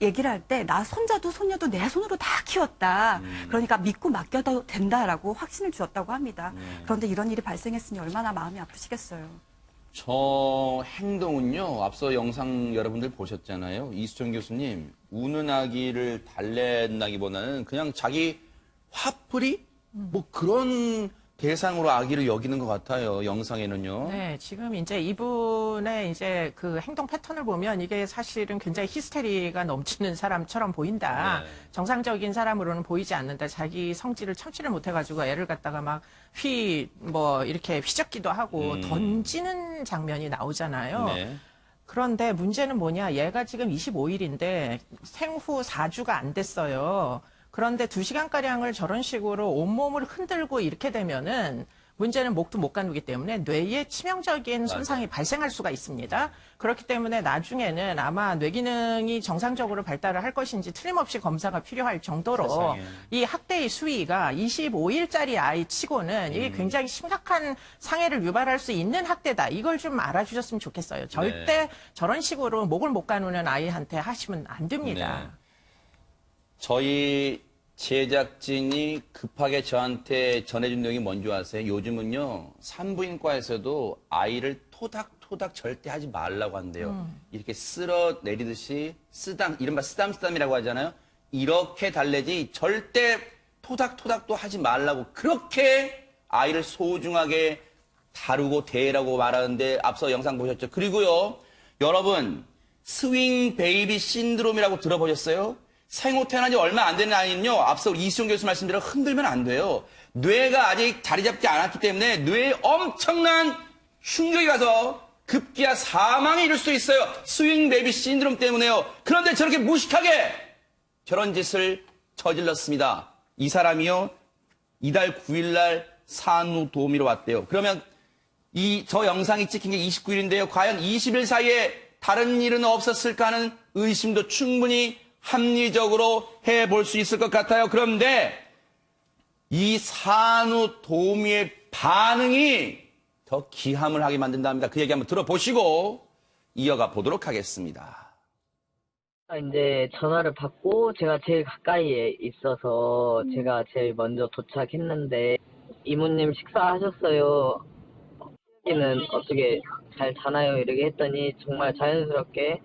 얘기를 할 때 나 손자도 손녀도 내 손으로 다 키웠다. 그러니까 믿고 맡겨도 된다라고 확신을 주었다고 합니다. 그런데 이런 일이 발생했으니 얼마나 마음이 아프시겠어요. 저 행동은요, 앞서 영상 여러분들 보셨잖아요. 이수정 교수님, 우는 아기를 달랜다기보다는 그냥 자기 화풀이? 뭐 그런 대상으로 아기를 여기는 것 같아요, 영상에는요. 네, 지금 이제 이분의 이제 그 행동 패턴을 보면 이게 사실은 굉장히 히스테리가 넘치는 사람처럼 보인다. 네. 정상적인 사람으로는 보이지 않는다. 자기 성질을 청취를 못해가지고 애를 갖다가 막 이렇게 휘젓기도 하고 던지는 장면이 나오잖아요. 네. 그런데 문제는 뭐냐. 얘가 지금 25일인데 생후 4주가 안 됐어요. 그런데 2시간가량을 저런 식으로 온몸을 흔들고 이렇게 되면은 문제는 목도 못 가누기 때문에 뇌에 치명적인 손상이 발생할 수가 있습니다. 그렇기 때문에 나중에는 아마 뇌기능이 정상적으로 발달을 할 것인지 틀림없이 검사가 필요할 정도로 세상에. 이 학대의 수위가 25일짜리 아이 치고는 이게 굉장히 심각한 상해를 유발할 수 있는 학대다. 이걸 좀 알아주셨으면 좋겠어요. 절대 저런 식으로 목을 못 가누는 아이한테 하시면 안 됩니다. 네. 저희 제작진이 급하게 저한테 전해준 내용이 뭔지 아세요? 요즘은요, 산부인과에서도 아이를 토닥토닥 절대 하지 말라고 한대요. 이렇게 쓸어 내리듯이 이른바 쓰담쓰담이라고 하잖아요. 이렇게 달래지 절대 토닥토닥도 하지 말라고 그렇게 아이를 소중하게 다루고 대라고 말하는데 앞서 영상 보셨죠? 그리고요, 여러분, 스윙 베이비 신드롬이라고 들어보셨어요? 생후 태어난 지 얼마 안 되는 아이는요, 앞서 우리 이수정 교수 말씀대로 흔들면 안 돼요. 뇌가 아직 자리 잡지 않았기 때문에 뇌에 엄청난 충격이 가서 급기야 사망에 이를 수도 있어요. 스윙 베이비 신드롬 때문에요. 그런데 저렇게 무식하게 저런 짓을 저질렀습니다. 이 사람이요, 이달 9일 날 산후도우미로 왔대요. 그러면 저 영상이 찍힌 게 29일인데요. 과연 20일 사이에 다른 일은 없었을까 하는 의심도 충분히 합리적으로 해볼 수 있을 것 같아요. 그런데 이 산후도우미의 반응이 더 기함을 하게 만든답니다. 그 얘기 한번 들어보시고 이어가 보도록 하겠습니다. 이제 전화를 받고 제가 제일 가까이에 있어서 제가 제일 먼저 도착했는데 이모님 식사하셨어요? 는 어떻게 잘 자나요? 이렇게 했더니 정말 자연스럽게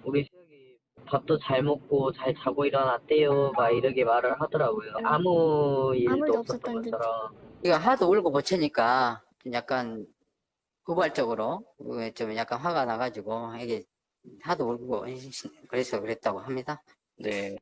우리 시혁이 밥도 잘 먹고 잘 자고 일어났대요. 막 이렇게 말을 하더라고요. 아무 일도 없었던 것처럼. 이거 하도 울고 보채니까 좀 약간 후발적으로 좀 약간 화가 나가지고 이게 하도 울고 그래서 그랬다고 합니다. 네.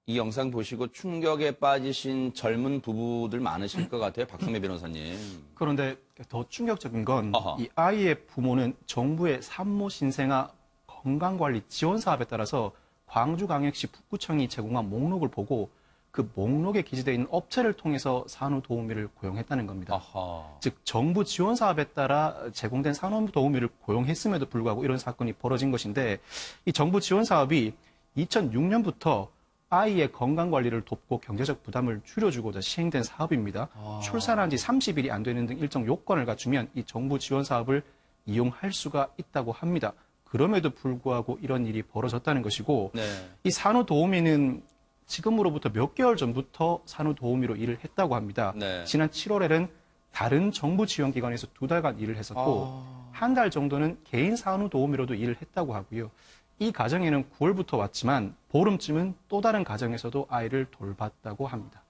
이 영상 보시고 충격에 빠지신 젊은 부부들 많으실 것 같아요. 박성매 변호사님. 그런데 더 충격적인 건 어허. 이 아이의 부모는 정부의 산모 신생아 건강관리 지원 사업에 따라서 광주광역시 북구청이 제공한 목록을 보고 그 목록에 기재되어 있는 업체를 통해서 산후도우미를 고용했다는 겁니다. 아하. 즉 정부 지원 사업에 따라 제공된 산후도우미를 고용했음에도 불구하고 이런 사건이 벌어진 것인데 이 정부 지원 사업이 2006년부터 아이의 건강관리를 돕고 경제적 부담을 줄여주고자 시행된 사업입니다. 출산한 지 30일이 안 되는 등 일정 요건을 갖추면 이 정부 지원 사업을 이용할 수가 있다고 합니다. 그럼에도 불구하고 이런 일이 벌어졌다는 것이고 네. 이 산후도우미는 지금으로부터 몇 개월 전부터 산후도우미로 일을 했다고 합니다. 네. 지난 7월에는 다른 정부 지원기관에서 2달간 일을 했었고 한 달 정도는 개인 산후도우미로도 일을 했다고 하고요. 이 가정에는 9월부터 왔지만 보름쯤은 또 다른 가정에서도 아이를 돌봤다고 합니다.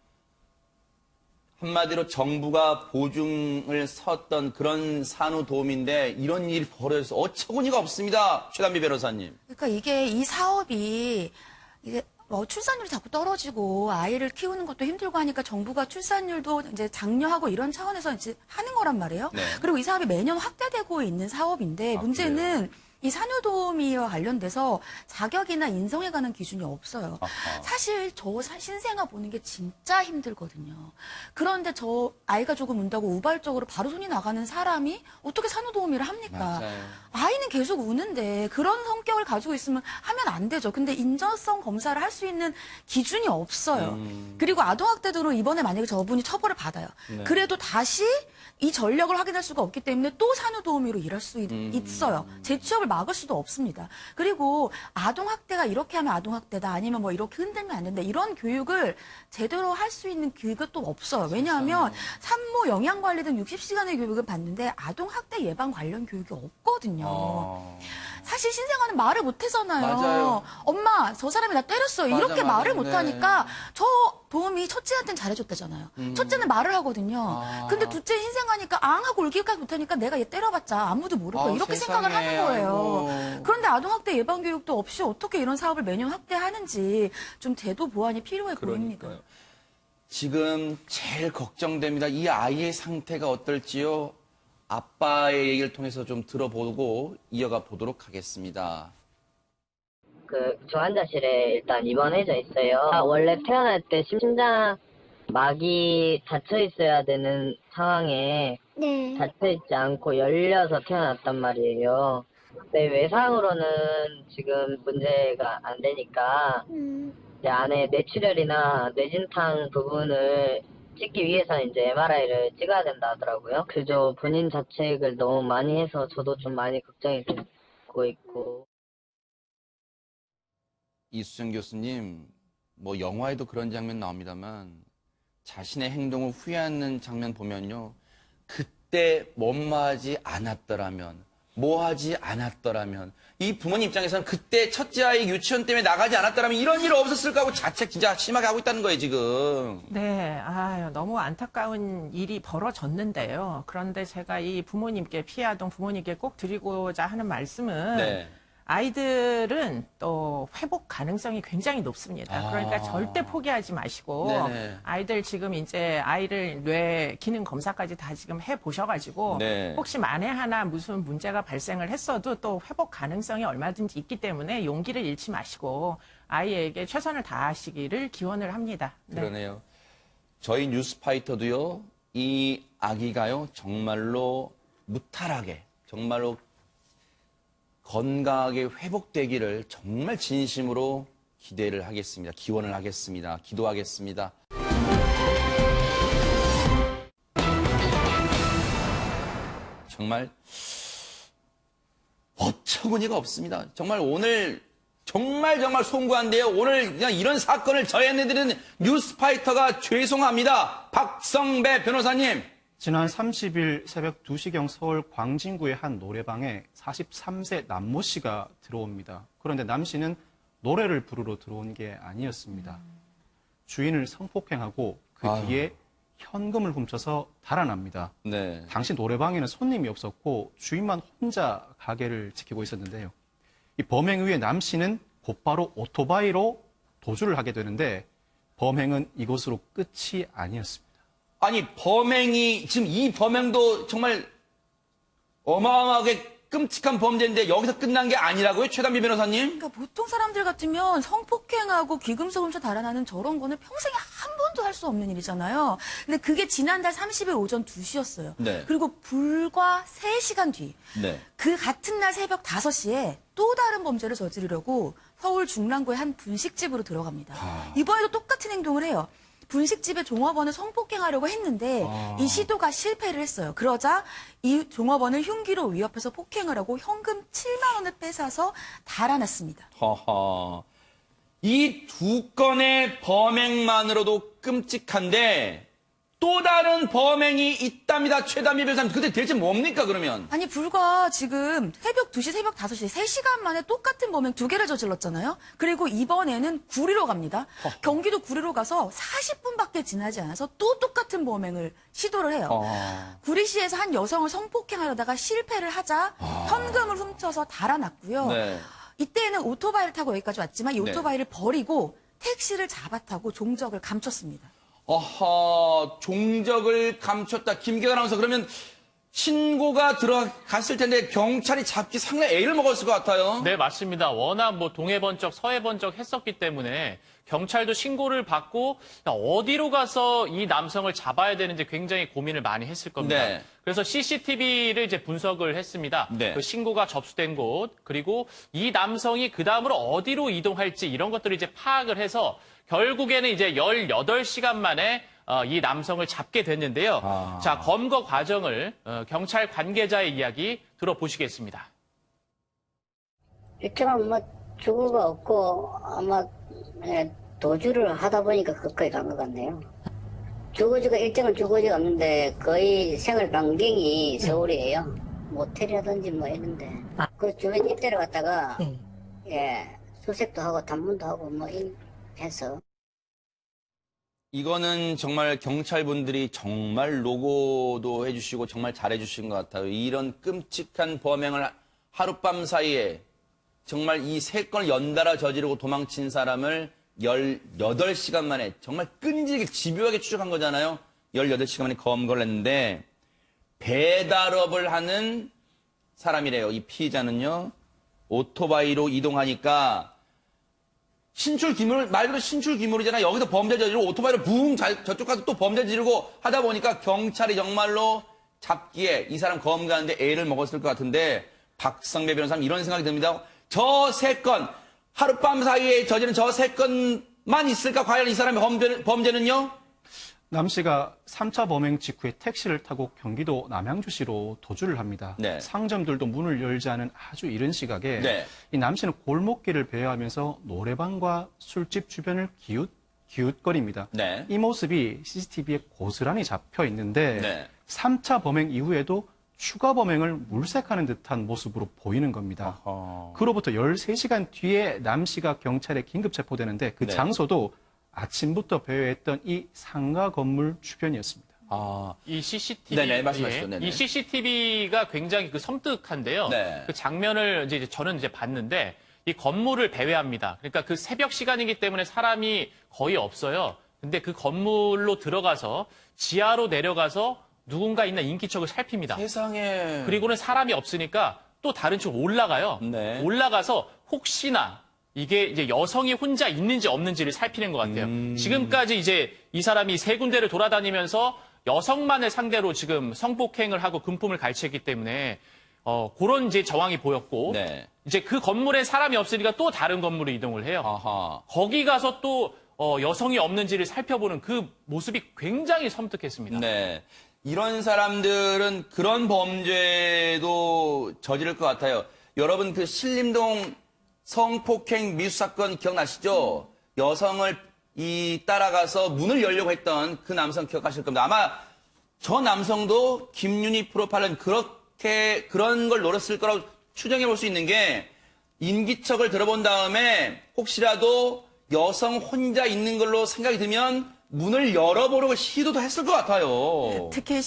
한마디로 정부가 보증을 섰던 그런 산후도우미인데 이런 일이 벌어져서 어처구니가 없습니다. 최단비 변호사님. 그러니까 이 사업이 이게 출산율이 자꾸 떨어지고 아이를 키우는 것도 힘들고 하니까 정부가 출산율도 이제 장려하고 이런 차원에서 이제 하는 거란 말이에요. 네. 그리고 이 사업이 매년 확대되고 있는 사업인데 문제는 이 산후도우미와 관련돼서 자격이나 인성에 관한 기준이 없어요. 아하. 사실 저 신생아 보는 게 진짜 힘들거든요. 그런데 저 아이가 조금 운다고 우발적으로 바로 손이 나가는 사람이 어떻게 산후도우미를 합니까? 맞아요. 아이는 계속 우는데 그런 성격을 가지고 있으면 하면 안 되죠. 근데 인정성 검사를 할 수 있는 기준이 없어요. 그리고 아동학대도로 이번에 만약에 저분이 처벌을 받아요. 네. 그래도 다시 이 전력을 확인할 수가 없기 때문에 또 산후도우미로 일할 수 있어요. 재취업을 막을 수도 없습니다. 그리고 아동학대가 이렇게 하면 아동학대다 아니면 뭐 이렇게 흔들면 안 된다 이런 교육을 제대로 할 수 있는 그것도 없어요. 왜냐하면 산모 영양관리 등 60시간의 교육을 받는데 아동학대 예방 관련 교육이 없거든요. 사실 신생아는 말을 못 하잖아요. 맞아요. 엄마, 저 사람이 나 때렸어요. 맞아, 이렇게 맞아. 말을 못 네. 하니까 저 도움이 첫째한테는 잘해줬다잖아요. 첫째는 말을 하거든요. 근데 둘째 신생아니까 앙 하고 울기까지 못하니까 내가 얘 때려봤자 아무도 모를 거야. 이렇게 세상에. 생각을 하는 거예요. 아이고. 그런데 아동학대 예방교육도 없이 어떻게 이런 사업을 매년 확대하는지 좀 제도 보완이 필요해 보입니다. 그러니까요. 지금 제일 걱정됩니다. 이 아이의 상태가 어떨지요? 아빠의 얘기를 통해서 좀 들어보고 이어가 보도록 하겠습니다. 중환자실에 일단 입원해져 있어요. 원래 태어날 때 심장막이 닫혀 있어야 되는 상황에 네. 닫혀 있지 않고 열려서 태어났단 말이에요. 근데 외상으로는 지금 문제가 안 되니까 이제 안에 뇌출혈이나 뇌진탕 부분을 찍기 위해서는 이제 MRI를 찍어야 된다 하더라고요. 그저 본인 자책을 너무 많이 해서 저도 좀 많이 걱정이 되고 있고. 이수정 교수님, 뭐 영화에도 그런 장면 나옵니다만 자신의 행동을 후회하는 장면 보면요. 그때 뭐하지 않았더라면, 뭐하지 않았더라면 이 부모님 입장에서는 그때 첫째 아이 유치원 때문에 나가지 않았더라면 이런 일 없었을까 하고 자책 진짜 심하게 하고 있다는 거예요, 지금. 네, 너무 안타까운 일이 벌어졌는데요. 그런데 제가 이 부모님께, 피해 아동 부모님께 꼭 드리고자 하는 말씀은 네. 아이들은 또 회복 가능성이 굉장히 높습니다. 그러니까 절대 포기하지 마시고 네네. 아이들 지금 이제 아이를 뇌 기능 검사까지 다 지금 해 보셔가지고 네. 혹시 만에 하나 무슨 문제가 발생을 했어도 또 회복 가능성이 얼마든지 있기 때문에 용기를 잃지 마시고 아이에게 최선을 다하시기를 기원을 합니다. 네. 그러네요. 저희 뉴스파이터도요, 이 아기가요, 정말로 무탈하게, 정말로 건강하게 회복되기를 정말 진심으로 기대를 하겠습니다. 기원을 하겠습니다. 기도하겠습니다. 정말 어처구니가 없습니다. 정말 오늘 정말 송구한데요. 오늘 그냥 이런 사건을 저해내드리는 뉴스파이터가 죄송합니다. 박성배 변호사님. 지난 30일 새벽 2시경 서울 광진구의 한 노래방에 43세 남모 씨가 들어옵니다. 그런데 남 씨는 노래를 부르러 들어온 게 아니었습니다. 주인을 성폭행하고 그 뒤에 현금을 훔쳐서 달아납니다. 네. 당시 노래방에는 손님이 없었고 주인만 혼자 가게를 지키고 있었는데요. 이 범행 후에 남 씨는 곧바로 오토바이로 도주를 하게 되는데 범행은 이것으로 끝이 아니었습니다. 아니, 범행이, 지금 이 범행도 정말 어마어마하게 끔찍한 범죄인데 여기서 끝난 게 아니라고요? 최단비 변호사님? 그러니까 보통 사람들 같으면 성폭행하고 귀금속 훔쳐 달아나는 저런 거는 평생에 한 번도 할 수 없는 일이잖아요. 근데 그게 지난달 30일 오전 2시였어요. 네. 그리고 불과 3시간 뒤, 네. 그 같은 날 새벽 5시에 또 다른 범죄를 저지르려고 서울 중랑구의 한 분식집으로 들어갑니다. 이번에도 똑같은 행동을 해요. 분식집의 종업원을 성폭행하려고 했는데 이 시도가 실패를 했어요. 그러자 이 종업원을 흉기로 위협해서 폭행을 하고 현금 7만 원을 뺏어서 달아났습니다. 허허. 이 두 건의 범행만으로도 끔찍한데 또 다른 범행이 있답니다. 최단비 변호사님. 근데 대체 뭡니까 그러면? 아니 불과 지금 새벽 2시, 새벽 5시 3시간 만에 똑같은 범행 2개를 저질렀잖아요. 그리고 이번에는 구리로 갑니다. 경기도 구리로 가서 40분밖에 지나지 않아서 또 똑같은 범행을 시도를 해요. 구리시에서 한 여성을 성폭행하려다가 실패를 하자 현금을 훔쳐서 달아났고요. 네. 이때는 오토바이를 타고 여기까지 왔지만 이 네. 오토바이를 버리고 택시를 잡아타고 종적을 감췄습니다. 어허, 종적을 감췄다. 김기현 아나운서, 그러면 신고가 들어갔을 텐데 경찰이 잡기 상당히 애를 먹었을 것 같아요. 네, 맞습니다. 워낙 뭐 동해번쩍, 서해번쩍 했었기 때문에 경찰도 신고를 받고 어디로 가서 이 남성을 잡아야 되는지 굉장히 고민을 많이 했을 겁니다. 네. 그래서 CCTV를 이제 분석을 했습니다. 네. 그 신고가 접수된 곳, 그리고 이 남성이 그 다음으로 어디로 이동할지 이런 것들을 이제 파악을 해서 결국에는 이제 18시간 만에 이 남성을 잡게 됐는데요. 자, 검거 과정을 경찰 관계자의 이야기 들어보시겠습니다. 일정은 뭐 주거가 없고 아마 도주를 하다 보니까 거기까지 간 것 같네요. 주거지가 일정은 주거지가 없는데 거의 생활 반경이 서울이에요. 모텔이라든지 뭐 이런데 그 주변 입대를 갔다가 수색도 하고 탐문도 하고 뭐 해서. 이거는 정말 경찰분들이 정말 노고도 해주시고 정말 잘해주신 것 같아요. 이런 끔찍한 범행을 하룻밤 사이에 정말 이 3건을 연달아 저지르고 도망친 사람을 18시간 만에 정말 끈질기게 집요하게 추적한 거잖아요. 18시간 만에 검거를 했는데 배달업을 하는 사람이래요. 이 피의자는요. 오토바이로 이동하니까 말 그대로 신출귀몰이잖아요. 여기서 범죄 저지르고 오토바이로 붕 저쪽 가서 또 범죄 지르고 하다 보니까 경찰이 정말로 잡기에 이 사람 검거하는데 애를 먹었을 것 같은데 박성배 변호사님 이런 생각이 듭니다. 저 3건 하룻밤 사이에 저지른 저 3건만 있을까? 과연 이 사람의 범죄는요? 남 씨가 3차 범행 직후에 택시를 타고 경기도 남양주시로 도주를 합니다. 네. 상점들도 문을 열지 않은 아주 이른 시각에 네. 이 남 씨는 골목길을 배회하면서 노래방과 술집 주변을 기웃거립니다. 네. 이 모습이 CCTV에 고스란히 잡혀 있는데 네. 3차 범행 이후에도 추가 범행을 물색하는 듯한 모습으로 보이는 겁니다. 그로부터 13시간 뒤에 남 씨가 경찰에 긴급 체포되는데 그 네. 장소도 아침부터 배회했던 이 상가 건물 주변이었습니다. 이 CCTV. 네네, 말씀하시죠. 네네. 이 CCTV가 굉장히 섬뜩한데요. 네. 그 장면을 저는 봤는데 이 건물을 배회합니다. 그러니까 그 새벽 시간이기 때문에 사람이 거의 없어요. 근데 그 건물로 들어가서 지하로 내려가서 누군가 있나 인기척을 살핍니다. 세상에. 그리고는 사람이 없으니까 또 다른 층으로 올라가요. 네. 올라가서 혹시나 이게 이제 여성이 혼자 있는지 없는지를 살피는 것 같아요. 지금까지 이제 이 사람이 세 군데를 돌아다니면서 여성만을 상대로 지금 성폭행을 하고 금품을 갈취했기 때문에 그런 이제 정황이 보였고 네. 이제 그 건물에 사람이 없으니까 또 다른 건물로 이동을 해요. 아하. 거기 가서 또 여성이 없는지를 살펴보는 그 모습이 굉장히 섬뜩했습니다. 네. 이런 사람들은 그런 범죄도 저지를 것 같아요. 여러분 그 신림동 성폭행 미수 사건 기억나시죠? 여성을 따라가서 문을 열려고 했던 그 남성 기억하실 겁니다. 아마 저 남성도 김윤희 프로파일러는 그런 걸 노렸을 거라고 추정해 볼 수 있는 게 인기척을 들어본 다음에 혹시라도 여성 혼자 있는 걸로 생각이 들면 문을 열어보려고 시도도 했을 것 같아요. 특히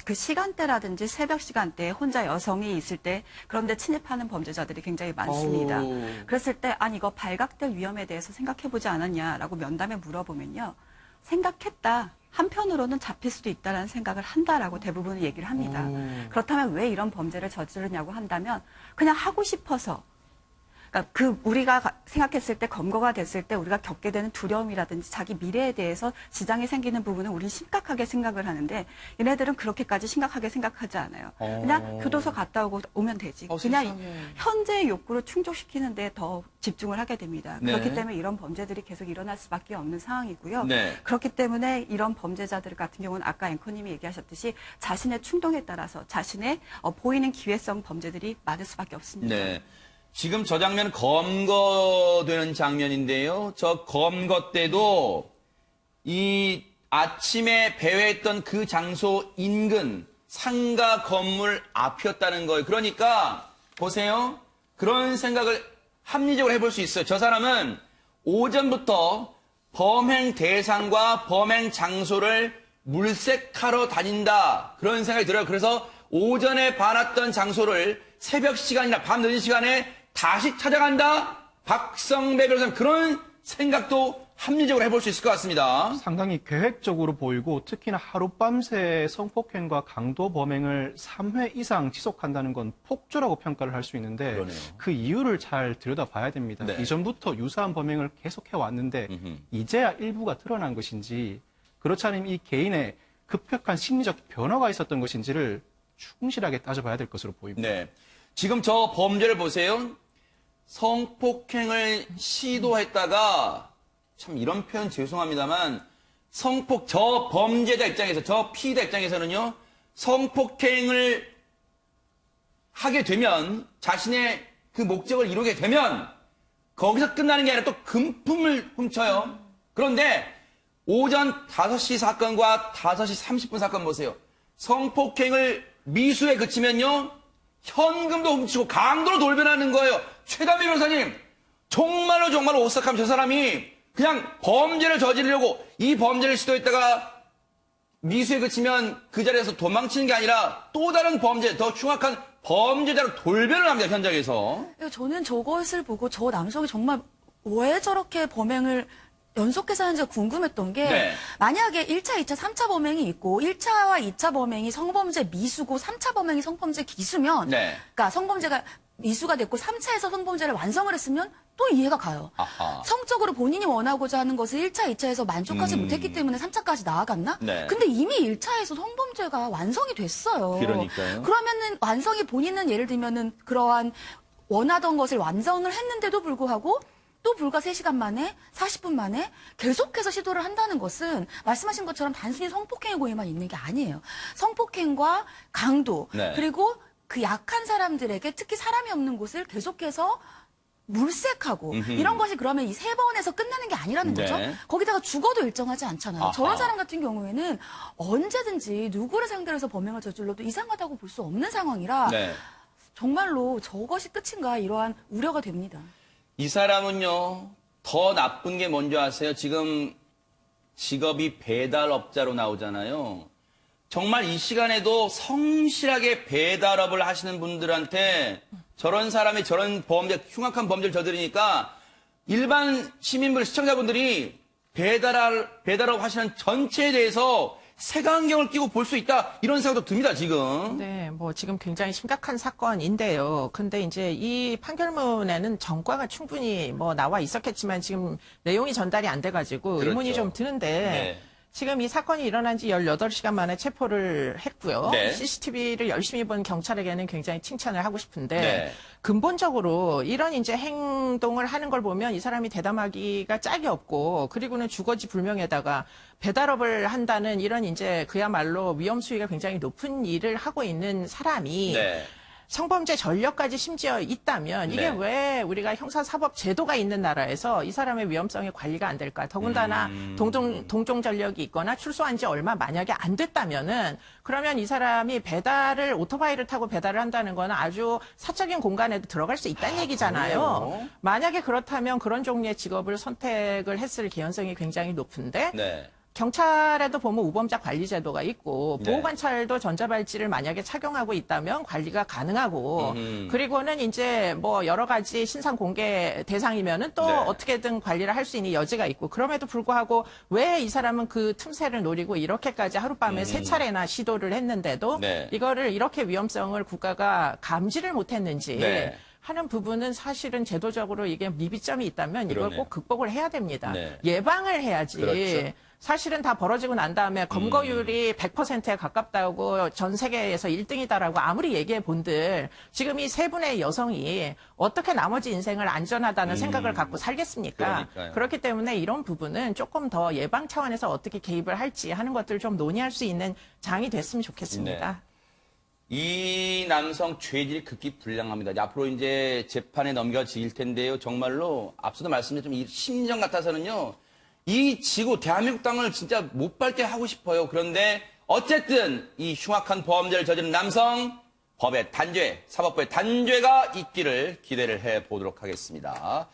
그 시간대라든지 새벽 시간대에 혼자 여성이 있을 때 그런데 침입하는 범죄자들이 굉장히 많습니다. 그랬을 때 아니 이거 발각될 위험에 대해서 생각해보지 않았냐라고 면담에 물어보면요. 생각했다. 한편으로는 잡힐 수도 있다는 생각을 한다라고 대부분 얘기를 합니다. 그렇다면 왜 이런 범죄를 저지르냐고 한다면 그냥 하고 싶어서 그러니까 우리가 생각했을 때 검거가 됐을 때 우리가 겪게 되는 두려움이라든지 자기 미래에 대해서 지장이 생기는 부분은 우리는 심각하게 생각을 하는데 얘네들은 그렇게까지 심각하게 생각하지 않아요. 그냥 교도소 갔다 오면 되지. 그냥 세상에. 현재의 욕구를 충족시키는 데 더 집중을 하게 됩니다. 네. 그렇기 때문에 이런 범죄들이 계속 일어날 수밖에 없는 상황이고요. 네. 그렇기 때문에 이런 범죄자들 같은 경우는 아까 앵커님이 얘기하셨듯이 자신의 충동에 따라서 자신의 보이는 기회성 범죄들이 많을 수밖에 없습니다. 네. 지금 저 장면은 검거되는 장면인데요. 저 검거 때도 이 아침에 배회했던 그 장소 인근 상가 건물 앞이었다는 거예요. 그러니까 보세요. 그런 생각을 합리적으로 해볼 수 있어요. 저 사람은 오전부터 범행 대상과 범행 장소를 물색하러 다닌다. 그런 생각이 들어요. 그래서 오전에 봐놨던 장소를 새벽 시간이나 밤 늦은 시간에 다시 찾아간다? 박성배 변호사는 그런 생각도 합리적으로 해볼 수 있을 것 같습니다. 상당히 계획적으로 보이고 특히나 하룻밤새 성폭행과 강도 범행을 3회 이상 지속한다는 건 폭주라고 평가를 할 수 있는데 그러네요. 그 이유를 잘 들여다봐야 됩니다. 네. 이전부터 유사한 범행을 계속해 왔는데 이제야 일부가 드러난 것인지 그렇지 않으면 이 개인의 급격한 심리적 변화가 있었던 것인지를 충실하게 따져봐야 될 것으로 보입니다. 네. 지금 저 범죄를 보세요. 성폭행을 시도했다가 참 이런 표현 죄송합니다만 저 범죄자 입장에서 저 피의자 입장에서는요. 성폭행을 하게 되면 자신의 그 목적을 이루게 되면 거기서 끝나는 게 아니라 또 금품을 훔쳐요. 그런데 오전 5시 사건과 5시 30분 사건 보세요. 성폭행을 미수에 그치면요. 현금도 훔치고 강도로 돌변하는 거예요. 최담희 변호사님, 정말로 오싹하면 저 사람이 그냥 범죄를 저지르려고 이 범죄를 시도했다가 미수에 그치면 그 자리에서 도망치는 게 아니라 또 다른 범죄, 더 흉악한 범죄자로 돌변을 합니다, 현장에서. 저는 저것을 보고 저 남성이 정말 왜 저렇게 범행을 연속해서 하는지가 궁금했던 게 네. 만약에 1차, 2차, 3차 범행이 있고 1차와 2차 범행이 성범죄 미수고 3차 범행이 성범죄 기수면 네. 그러니까 성범죄가 미수가 됐고 3차에서 성범죄를 완성을 했으면 또 이해가 가요. 아하. 성적으로 본인이 원하고자 하는 것을 1차, 2차에서 만족하지 못했기 때문에 3차까지 나아갔나? 네. 근데 이미 1차에서 성범죄가 완성이 됐어요. 그러니까요. 그러면은 완성이 본인은 예를 들면은 그러한 원하던 것을 완성을 했는데도 불구하고 또 불과 3시간 만에 40분 만에 계속해서 시도를 한다는 것은 말씀하신 것처럼 단순히 성폭행의 고의만 있는 게 아니에요. 성폭행과 강도 네. 그리고 그 약한 사람들에게 특히 사람이 없는 곳을 계속해서 물색하고 이런 것이 그러면 이 3번에서 끝나는 게 아니라는 거죠. 네. 거기다가 죽어도 일정하지 않잖아요. 아하. 저런 사람 같은 경우에는 언제든지 누구를 상대로 해서 범행을 저질러도 이상하다고 볼 수 없는 상황이라 네. 정말로 저것이 끝인가 이러한 우려가 됩니다. 이 사람은요, 더 나쁜 게 뭔지 아세요? 지금 직업이 배달업자로 나오잖아요. 정말 이 시간에도 성실하게 배달업을 하시는 분들한테 저런 사람이 저런 범죄, 흉악한 범죄를 저지르니까 일반 시민분, 시청자분들이 배달업 하시는 전체에 대해서 색안경을 끼고 볼 수 있다. 이런 생각도 듭니다, 지금. 네, 뭐 지금 굉장히 심각한 사건인데요. 근데 이제 이 판결문에는 전과가 충분히 뭐 나와 있었겠지만 지금 내용이 전달이 안 돼가지고 그렇죠. 의문이 좀 드는데 네. 지금 이 사건이 일어난 지 18시간 만에 체포를 했고요. 네. CCTV를 열심히 본 경찰에게는 굉장히 칭찬을 하고 싶은데 네. 근본적으로 이런 이제 행동을 하는 걸 보면 이 사람이 대담하기가 짝이 없고 그리고는 주거지 불명에다가 배달업을 한다는 이런 이제 그야말로 위험 수위가 굉장히 높은 일을 하고 있는 사람이 네. 성범죄 전력까지 심지어 있다면 이게 네. 왜 우리가 형사사법 제도가 있는 나라에서 이 사람의 위험성이 관리가 안 될까? 더군다나 동종 전력이 있거나 출소한 지 얼마 만약에 안 됐다면은 그러면 이 사람이 배달을 오토바이를 타고 배달을 한다는 건 아주 사적인 공간에도 들어갈 수 있다는 얘기잖아요. 그래요? 만약에 그렇다면 그런 종류의 직업을 선택을 했을 개연성이 굉장히 높은데 네. 경찰에도 보면 우범자 관리 제도가 있고 네. 보호관찰도 전자발찌를 만약에 착용하고 있다면 관리가 가능하고 그리고는 이제 뭐 여러 가지 신상 공개 대상이면은 또 네. 어떻게든 관리를 할 수 있는 여지가 있고 그럼에도 불구하고 왜 이 사람은 그 틈새를 노리고 이렇게까지 하룻밤에 3차례나 시도를 했는데도 네. 이거를 이렇게 위험성을 국가가 감지를 못했는지 네. 하는 부분은 사실은 제도적으로 이게 미비점이 있다면 이걸 그러네요. 꼭 극복을 해야 됩니다. 네. 예방을 해야지. 그렇죠. 사실은 다 벌어지고 난 다음에 검거율이 100%에 가깝다고 전 세계에서 1등이다라고 아무리 얘기해 본들 지금 이 3분의 여성이 어떻게 나머지 인생을 안전하다는 생각을 갖고 살겠습니까? 그러니까요. 그렇기 때문에 이런 부분은 조금 더 예방 차원에서 어떻게 개입을 할지 하는 것들을 좀 논의할 수 있는 장이 됐으면 좋겠습니다. 이 남성 죄질이 극히 불량합니다. 앞으로 이제 재판에 넘겨질 텐데요. 정말로 앞서도 말씀드린 이 심정 같아서는요. 이 지구 대한민국 땅을 진짜 못 밟게 하고 싶어요. 그런데 어쨌든 이 흉악한 범죄를 저지른 남성 법의 단죄, 사법부의 단죄가 있기를 기대를 해보도록 하겠습니다.